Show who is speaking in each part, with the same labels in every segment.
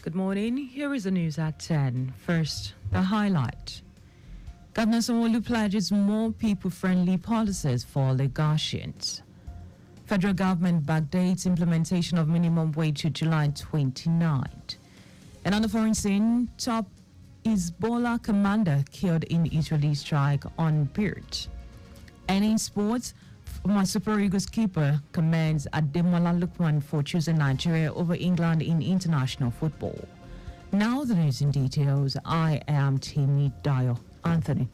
Speaker 1: Good morning. Here is the news at 10. First, the highlight. Governor Sanwo-Olu pledges more people-friendly policies for Lagosians. Federal government backdates implementation of minimum wage to July 29th. And on the foreign scene, top Hezbollah commander killed in Israeli strike on Beirut. And in sports, former Super Eagles keeper commends Ademola Lookman for choosing Nigeria over England in international football. Now the news in details. I am Timmy Dayo. Anthony.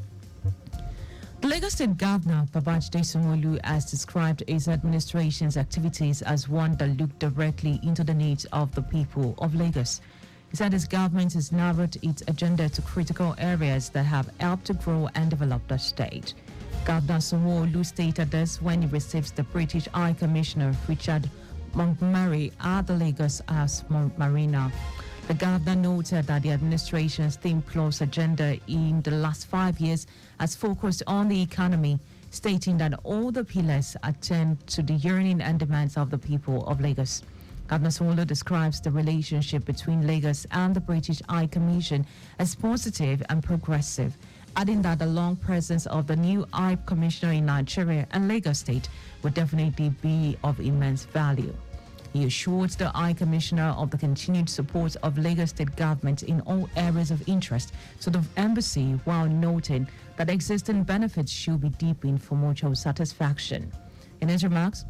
Speaker 1: The Lagos State Governor, Babajide Sanwo-Olu, has described his administration's activities as one that look directly into the needs of the people of Lagos. He said his government has narrowed its agenda to critical areas that have helped to grow and develop the state. Governor Sanwo-Olu stated this when he received the British High Commissioner Richard Montgomery at the Lagos House Marina. The governor noted that the administration's Think Plus agenda in the last 5 years has focused on the economy, stating that all the pillars attend to the yearning and demands of the people of Lagos. Governor Sanwo-Olu describes the relationship between Lagos and the British High Commission as positive and progressive, adding that the long presence of the new High Commissioner in Nigeria and Lagos State would definitely be of immense value. He assured the High Commissioner of the continued support of Lagos State government in all areas of interest to the embassy, while noting that existing benefits should be deepened for mutual satisfaction. In his remarks,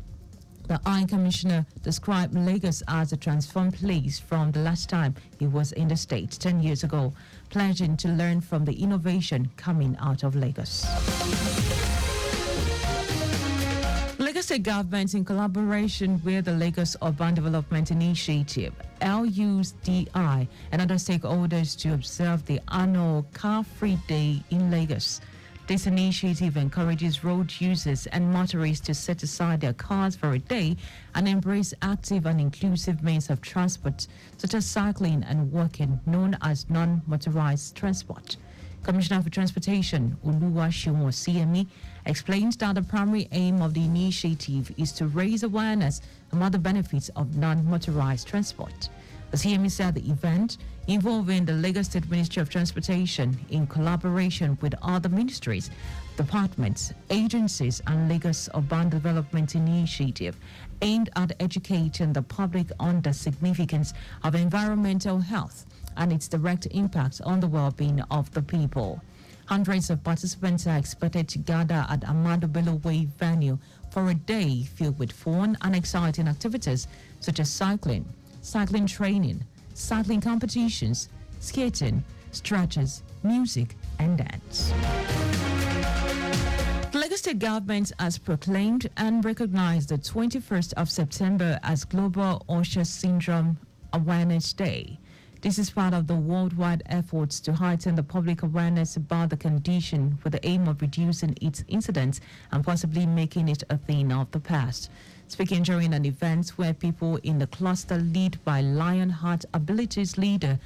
Speaker 1: the High Commissioner described Lagos as a transformed place from the last time he was in the state 10 years ago, pledging to learn from the innovation coming out of Lagos. Lagos State government, in collaboration with the Lagos Urban Development Initiative, LUSDI, and other stakeholders to observe the annual Car-Free Day in Lagos. This initiative encourages road users and motorists to set aside their cars for a day and embrace active and inclusive means of transport, such as cycling and walking, known as non-motorized transport. Commissioner for Transportation, Oluwaseun CME, explained that the primary aim of the initiative is to raise awareness about the benefits of non-motorized transport. The CME said the event, involving the Lagos State Ministry of Transportation in collaboration with other ministries, departments, agencies, and Lagos Urban Development Initiative, aimed at educating the public on the significance of environmental health and its direct impact on the well-being of the people. Hundreds of participants are expected to gather at Ahmadu Bello Way venue for a day filled with fun and exciting activities such as cycling training, cycling competitions, skating, stretches, music, and dance. The Lagos State government has proclaimed and recognized the 21st of September as Global Usher Syndrome Awareness Day. This is part of the worldwide efforts to heighten the public awareness about the condition with the aim of reducing its incidence and possibly making it a thing of the past. Speaking during an event where people in the cluster led by Lionheart Abilities leader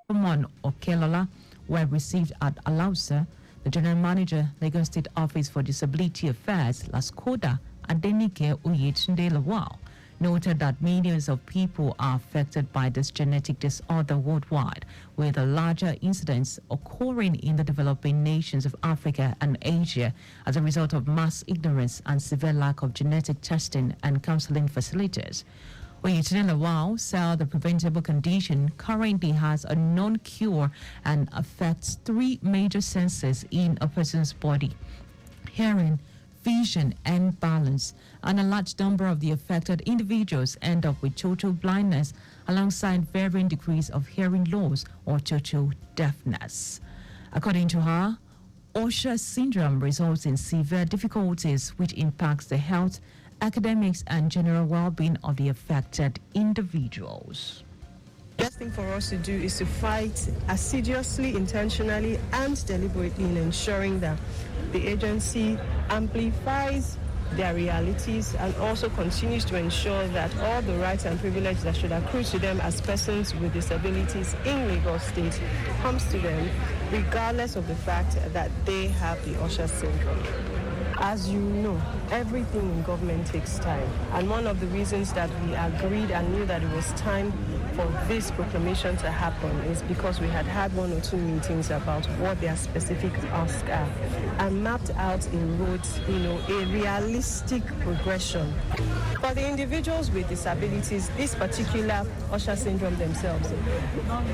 Speaker 1: Solomon Okelola were received at Alausa, the General Manager, Lagos State Office for Disability Affairs, LASCODA, Adenike Oyetunde Lawal, noted that millions of people are affected by this genetic disorder worldwide, with a larger incidence occurring in the developing nations of Africa and Asia as a result of mass ignorance and severe lack of genetic testing and counseling facilities. Oyetunde Lawal said the preventable condition currently has a known cure and affects 3 major senses in a person's body: hearing, vision, and balance, and a large number of the affected individuals end up with total blindness alongside varying degrees of hearing loss or total deafness. According to her, Usher syndrome results in severe difficulties which impacts the health, academics, and general well-being of the affected individuals.
Speaker 2: The best thing for us to do is to fight assiduously, intentionally, and deliberately in ensuring that the agency amplifies their realities and also continues to ensure that all the rights and privileges that should accrue to them as persons with disabilities in Lagos State comes to them, regardless of the fact that they have the Usher syndrome. As you know, everything in government takes time. And one of the reasons that we agreed and knew that it was time for this proclamation to happen is because we had one or two meetings about what their specific asks are and mapped out in roads, a realistic progression. For the individuals with disabilities, this particular Usher syndrome themselves,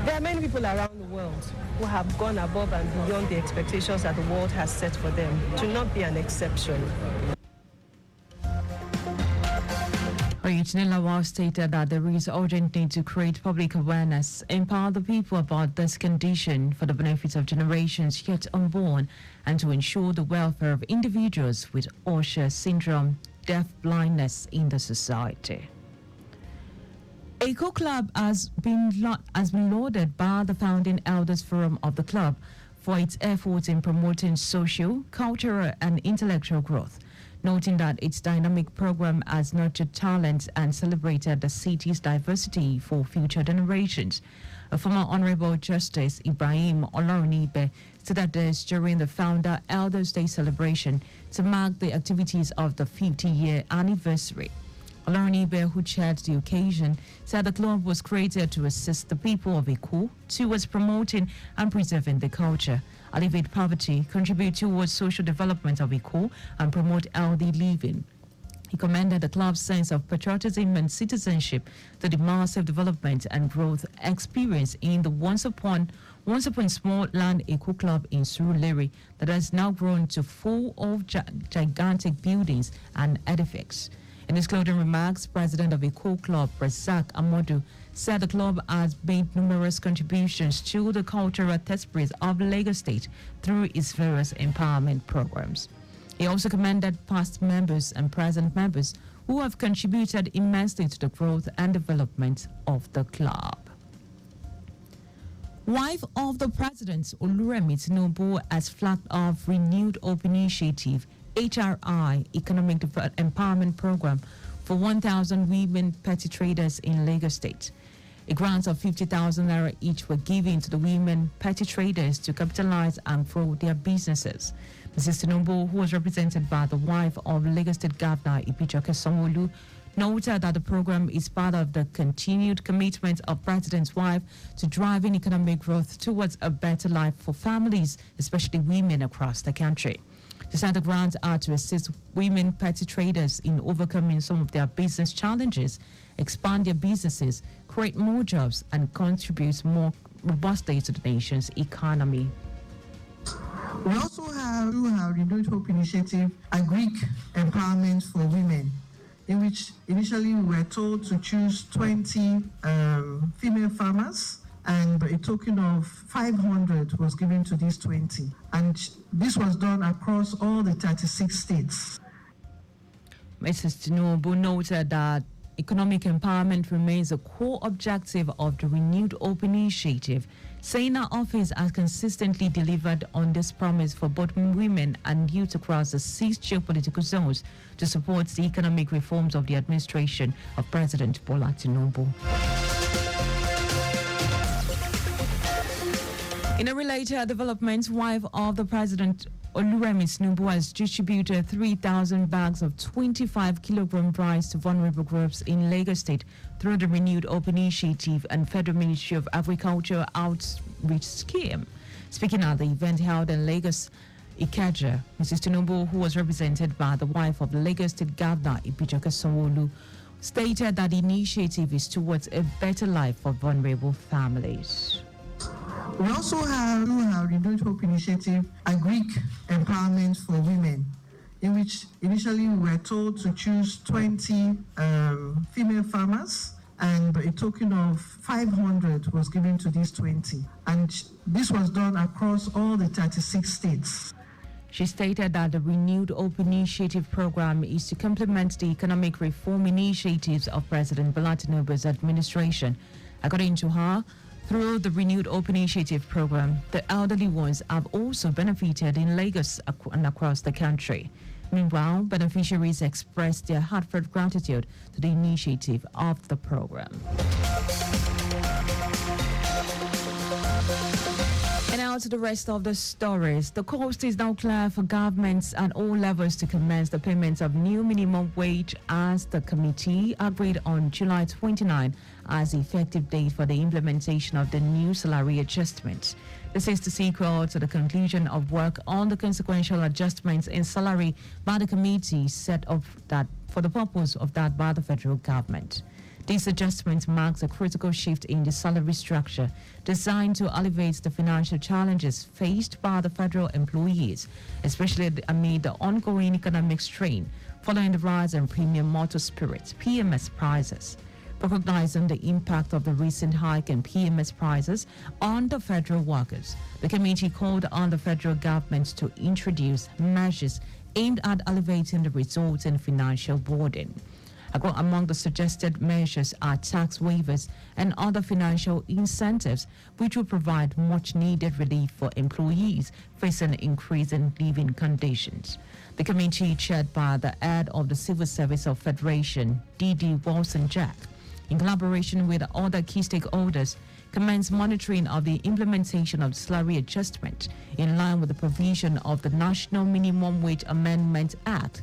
Speaker 2: there are many people around the world who have gone above and beyond the expectations that the world has set for them. To not be an exception.
Speaker 1: Original Lawal stated that there is urgent need to create public awareness, empower the people about this condition for the benefit of generations yet unborn, and to ensure the welfare of individuals with Usher syndrome, deaf blindness in the society. Eco Club has been lauded by the founding elders forum of the club for its efforts in promoting social, cultural, and intellectual growth, noting that its dynamic program has nurtured talents and celebrated the city's diversity for future generations. A former Honorable Justice Ibrahim Olorunibe stated this during the Founder Elders Day celebration to mark the activities of the 50-year anniversary. Olorunibe, who chaired the occasion, said the club was created to assist the people of Eko towards promoting and preserving the culture, alleviate poverty, contribute towards social development of Eko, and promote healthy living. He commended the club's sense of patriotism and citizenship to the massive development and growth experience in the once upon small land Eco Club in Surulere that has now grown to full of gigantic buildings and edifices. In his closing remarks, President of Eco Club, Razak Amodu, said the club has made numerous contributions to the cultural tapestries of Lagos State through its various empowerment programs. He also commended past members and present members who have contributed immensely to the growth and development of the club. Wife of the President, Oluremi Tinubu, has flagged off renewed open initiative HRI Economic Empowerment Program for 1,000 women petty traders in Lagos State. A grant of 50,000 naira each were given to the women petty traders to capitalize and grow their businesses. Mrs. Tinubu, who was represented by the wife of Lagos State Governor Ibijoke Sanwo-Olu, noted that the program is part of the continued commitment of President's wife to driving economic growth towards a better life for families, especially women across the country. The center grants are to assist women petty traders in overcoming some of their business challenges, expand their businesses, create more jobs, and contribute more robustly to the nation's economy.
Speaker 3: We also have through our Renewed Hope initiative, a Greek empowerment for women, in which initially we were told to choose 20 female farmers, and a token of 500 was given to these 20. And this was done across all the 36 states.
Speaker 1: Mrs. Tinubu noted that economic empowerment remains a core objective of the Renewed Open Initiative, saying our office has consistently delivered on this promise for both women and youth across the 6 geopolitical zones to support the economic reforms of the administration of President Bola Tinubu. In a related development, wife of the President Oluremi Tinubu has distributed 3,000 bags of 25-kilogram rice to vulnerable groups in Lagos State through the Renewed Open Initiative and Federal Ministry of Agriculture Outreach Scheme. Speaking at the event held in Lagos, Ikeja, Mrs. Tinubu, who was represented by the wife of Lagos State Governor Ibijoke Sanwo-Olu, stated that the initiative is towards a better life for vulnerable families.
Speaker 3: We also have, through our Renewed Hope initiative, a Greek empowerment for women, in which initially we were told to choose 20 female farmers, and a token of 500 was given to these 20. And this was done across all the 36 states.
Speaker 1: She stated that the Renewed Open Initiative program is to complement the economic reform initiatives of President Bola Tinubu's administration. According to her, through the Renewed Open Initiative program, the elderly ones have also benefited in Lagos and across the country. Meanwhile, beneficiaries expressed their heartfelt gratitude to the initiative of the program. And now now to the rest of the stories. The coast is now clear for governments at all levels to commence the payment of new minimum wage as the committee agreed on July 29 as the effective date for the implementation of the new salary adjustments. This is the sequel to the conclusion of work on the consequential adjustments in salary by the committee set up that for the purpose of that by the federal government. This adjustment marks a critical shift in the salary structure designed to alleviate the financial challenges faced by the federal employees, especially amid the ongoing economic strain following the rise in premium motor spirits (PMS) prices. Recognizing the impact of the recent hike in PMS prices on the federal workers, the committee called on the federal government to introduce measures aimed at alleviating the resulting financial burden. Among the suggested measures are tax waivers and other financial incentives, which will provide much-needed relief for employees facing increasing living conditions. The committee, chaired by the head of the Civil Service of Federation, D.D. Wilson-Jack, in collaboration with other key stakeholders, commenced monitoring of the implementation of the salary adjustment in line with the provision of the National Minimum Wage Amendment Act,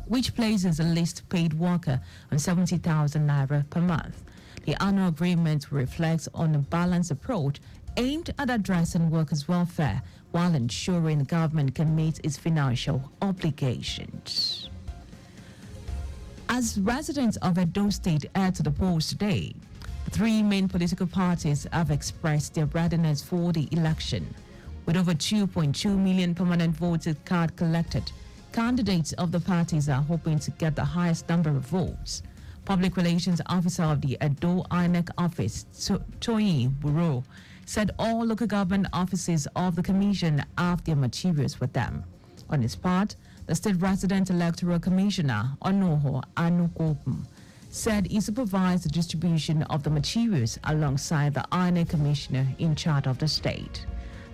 Speaker 1: which places a least paid worker on 70,000 naira per month. The annual agreement reflects on a balanced approach aimed at addressing workers' welfare while ensuring the government can meet its financial obligations. As residents of Edo State head to the polls today, the three main political parties have expressed their readiness for the election. With over 2.2 million permanent voter cards collected, candidates of the parties are hoping to get the highest number of votes. Public Relations Officer of the Edo INEC office, Toyin Buro, said all local government offices of the commission have their materials with them. On his part, the State Resident Electoral Commissioner, Onoho Anukopum, said he supervised the distribution of the materials alongside the INEC Commissioner in charge of the state.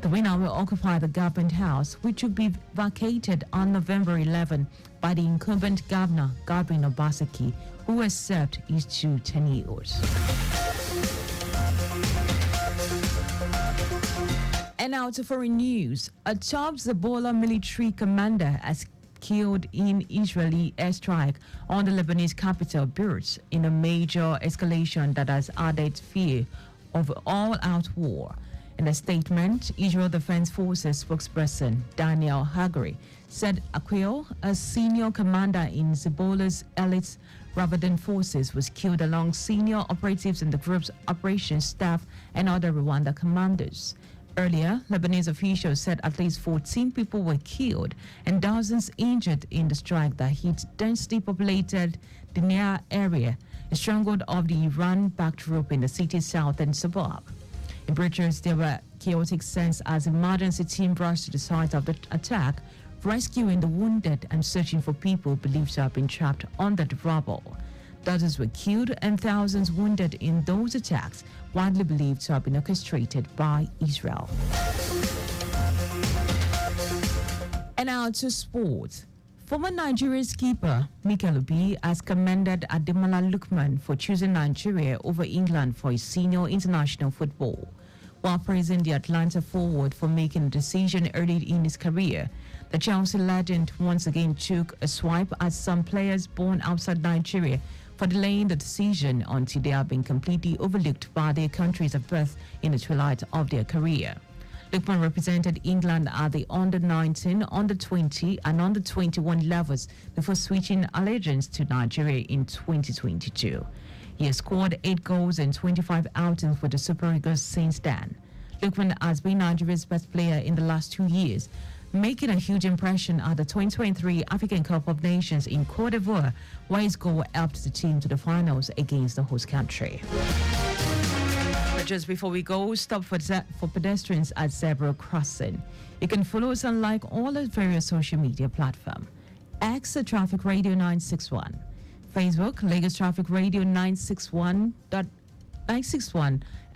Speaker 1: The winner will occupy the government house, which will be vacated on November 11 by the incumbent governor, Godwin Obaseki, who has served his 2 tenures. And now to foreign news. A top Hezbollah military commander has killed in Israeli airstrike on the Lebanese capital Beirut in a major escalation that has added fear of all-out war. In a statement, Israel Defense Forces spokesperson Daniel Hagari said Akil, a senior commander in Hezbollah's elite Ramadan forces, was killed along senior operatives in the group's operations staff and other Rwanda commanders. Earlier, Lebanese officials said at least 14 people were killed and dozens injured in the strike that hit densely populated Dinia area, a stronghold of the Iran-backed group in the city's southern suburb. In Brussels, there were chaotic scenes as emergency team rushed to the site of the attack, rescuing the wounded and searching for people believed to have been trapped under the rubble. Dozens were killed and thousands wounded in those attacks, widely believed to have been orchestrated by Israel. And now to sports. Former Nigerian skipper Mikel Obi has commended Ademola Lookman for choosing Nigeria over England for his senior international football. While praising the Atlanta forward for making a decision early in his career, the Chelsea legend once again took a swipe at some players born outside Nigeria for delaying the decision until they have been completely overlooked by their countries of birth in the twilight of their career. Lookman represented England at the under-19, under-20 and under-21 levels before switching allegiance to Nigeria in 2022. He has scored 8 goals in 25 outings for the Super Eagles since then. Lookman has been Nigeria's best player in the last 2 years, making a huge impression at the 2023 African Cup of Nations in Côte d'Ivoire, where his goal helped the team to the finals against the host country. But just before we go, stop for pedestrians at zebra crossing. You can follow us and like all our various social media platforms. X at Traffic Radio 961. Facebook, Lagos Traffic Radio 961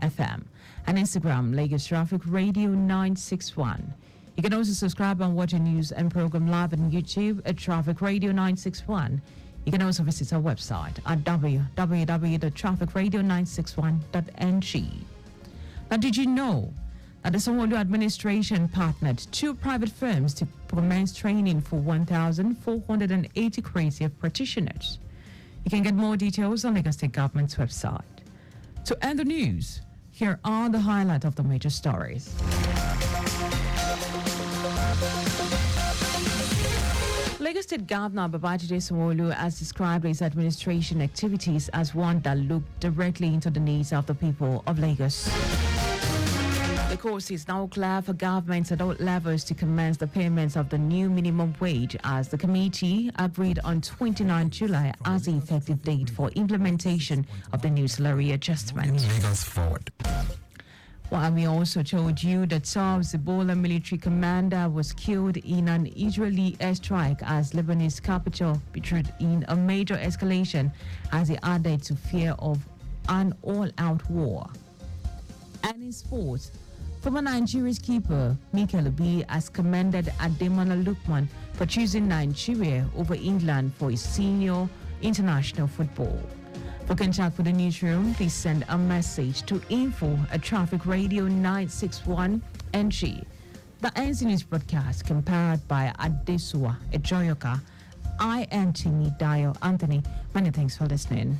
Speaker 1: FM. And Instagram, Lagos Traffic Radio 961. You can also subscribe and watch our news and program live on YouTube at Traffic Radio 961. You can also visit our website at www.trafficradio961.ng. Now, did you know The Sanwo-Olu administration partnered 2 private firms to commence training for 1,480 crazy practitioners. You can get more details on Lagos State Government's website. To end the news, here are the highlights of the major stories. Lagos State Governor Babajide Sanwo-Olu has described his administration activities as one that looked directly into the needs of the people of Lagos. The course is now clear for governments at all levels to commence the payments of the new minimum wage as the committee agreed on 29 July as the effective date for implementation of the new salary adjustment.
Speaker 4: Lagos forward.
Speaker 1: While we also told you that Saab's Ebola military commander was killed in an Israeli airstrike as Lebanese capital betrayed in a major escalation as he added to fear of an all-out war. And in sports, former Nigeria's keeper Mikel Obi has commended Ademola Lookman for choosing Nigeria over England for his senior international football. For contact with the newsroom, please send a message to info@trafficradio961ng. The NC News broadcast compared by Adesua Ejoyoka. I am Dayo Anthony. Many thanks for listening.